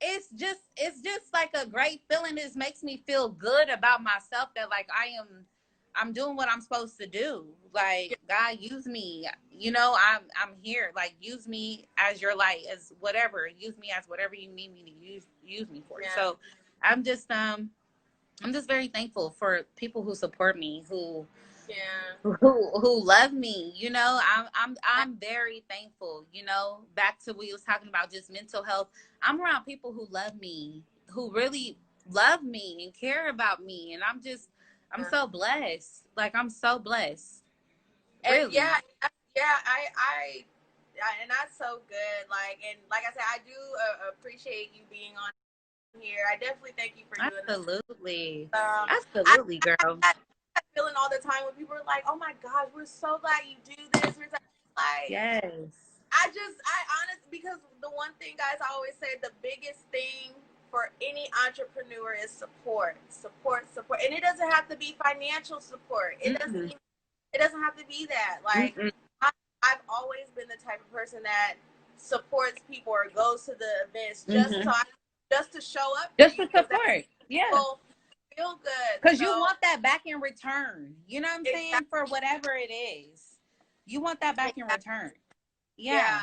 it's just like a great feeling. It makes me feel good about myself that like I'm doing what I'm supposed to do. Like, God, use me. You know, I'm here. Like, use me as your light, as whatever. Use me as whatever you need me to use me for. Yeah, So I'm just I'm just very thankful for people who support me, yeah, who love me. You know, I'm very thankful. You know, back to what we was talking about, just mental health. I'm around people who love me, who really love me and care about me, and I'm yeah. so blessed. Like, I'm so blessed. But Really. yeah, yeah, and that's so good. Like, and like I said, I do appreciate you being on here. I definitely thank you for doing this. Absolutely. I, Absolutely, I girl. had that feeling all the time when people are like, "Oh my gosh, we're so glad you do this." We're so, like, Yes. I honestly, because the one thing, guys, I always say the biggest thing for any entrepreneur is support, support, support, and it doesn't have to be financial support. Mm-mm. It doesn't have to be that. Like, Mm-mm. I, I've always been the type of person that supports people or goes to the events Mm-hmm. just to show up for Just you to because that support. Yeah. people feel good. Because you So want that back in return. You know what I'm saying? exactly, For whatever it is. You want that back in exactly. return. Yeah. Yeah.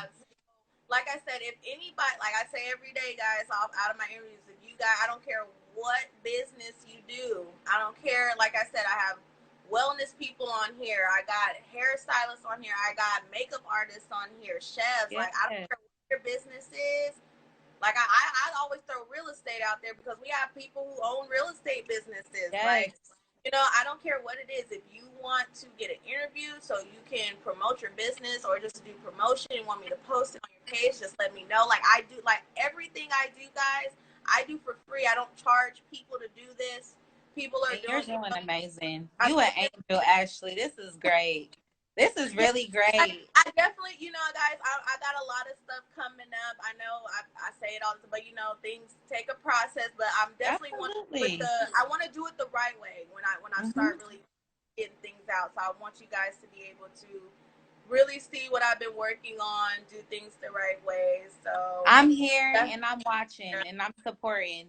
Like I said, if anybody, like I say every day, guys, off out of my interviews, if you guys, I don't care what business you do, I don't care. Like I said, I have wellness people on here, I got hairstylists on here, I got makeup artists on here, chefs. Yeah. Like, I don't care what your business is. Like, I always throw real estate out there because we have people who own real estate businesses. Yes. Like, I don't care what it is. If you want to get an interview so you can promote your business or just do promotion and want me to post it on your page, just let me know. Like, I do, like, everything I do, guys, I do for free. I don't charge people to do this. People are And you're doing, doing amazing. I You an think angel, Ashley. This is great. This is yeah, really great. I definitely, guys, I got a lot of stuff coming up. I know I say it all the time, but things take a process. But I'm definitely Absolutely. I want to do it the right way when I Hmm. start really getting things out. So I want you guys to be able to really see what I've been working on, do things the right way. So I'm here that's and I'm watching and I'm supporting.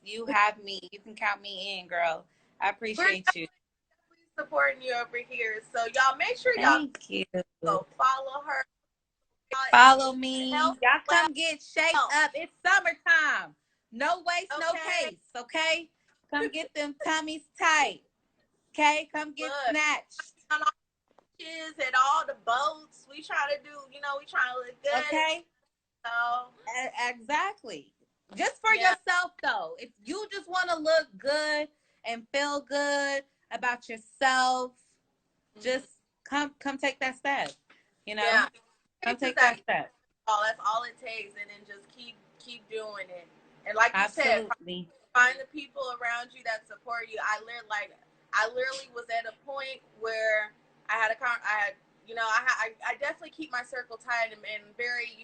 You have me. You can count me in, girl. I we're appreciate you. definitely supporting you over here. So y'all make sure y'all Thank you. go follow her. Follow It's me. health Y'all well. come get shaped up. It's summertime. No waist, no Okay, case. Okay? Come get them tummies tight. Okay? Come get look. snatched. On all the beaches and all the boats. We try to do, we trying to look good. Okay? So Exactly. Just for yeah, yourself, though. If you just want to look good and feel good about yourself, mm-hmm. just come take that step. You know? Yeah. Come It's just take that that step. that's all it takes, and then just keep doing it. And like you said, Absolutely. find the people around you that support you. I learned, like, I literally was at a point where I definitely keep my circle tight and very,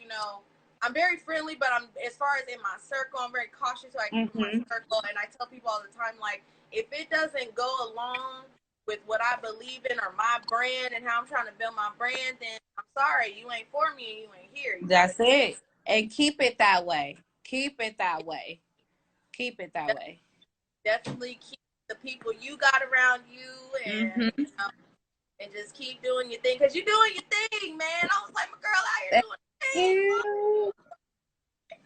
I'm very friendly, but as far as in my circle, I'm very cautious who I keep in my circle. And I tell people all the time, like, if it doesn't go along with what I believe in or my brand and how I'm trying to build my brand, then I'm sorry, you ain't for me and you ain't here. That's it. And keep it that way. Keep it that way. Keep it that way. Definitely keep the people you got around you and and just keep doing your thing, because you're doing your thing, man. I was like, my girl out here doing her thing.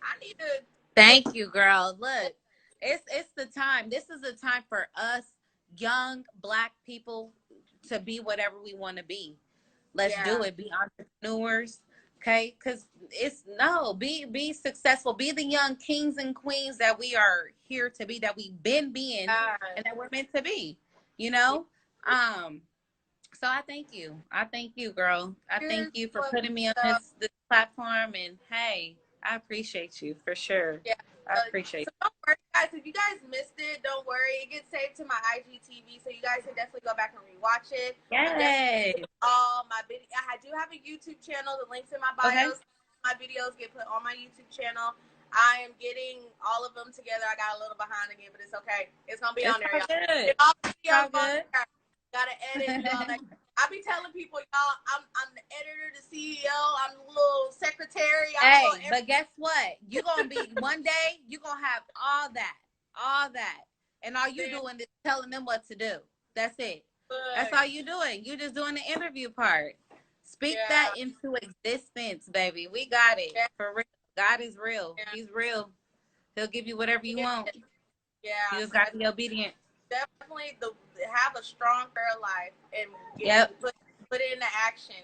I need to. Thank you, girl. Look, it's the time. This is the time for us young Black people to be whatever we want to be. Let's do it. Be entrepreneurs, okay? Because be successful. Be the young kings and queens that we are here to be, that we've been being, and that we're meant to be. You know. So I thank you. I thank you, girl. I thank you for putting me on this platform. And hey, I appreciate you for sure. Yeah. I appreciate it. So don't worry, guys. If you guys missed it, don't worry. It gets saved to my IGTV, so you guys can definitely go back and rewatch it. Yay. All my video. I do have a YouTube channel. The links in my bios. Okay. My videos get put on my YouTube channel. I am getting all of them together. I got a little behind again, but it's okay. It's gonna be on there, y'all. Good. All the videos on there. Gotta edit and all that. I be telling people, y'all, I'm the editor, the CEO, I'm the little secretary. But guess what? You gonna be one day. You gonna have all that, and all you doing is telling them what to do. That's it. That's all you doing. You just doing the interview part. Speak that into existence, baby. We got it for real. God is real. He's real. He'll give you whatever you want. Yeah. You just gotta be obedient. Definitely have a strong prayer life and put it into action.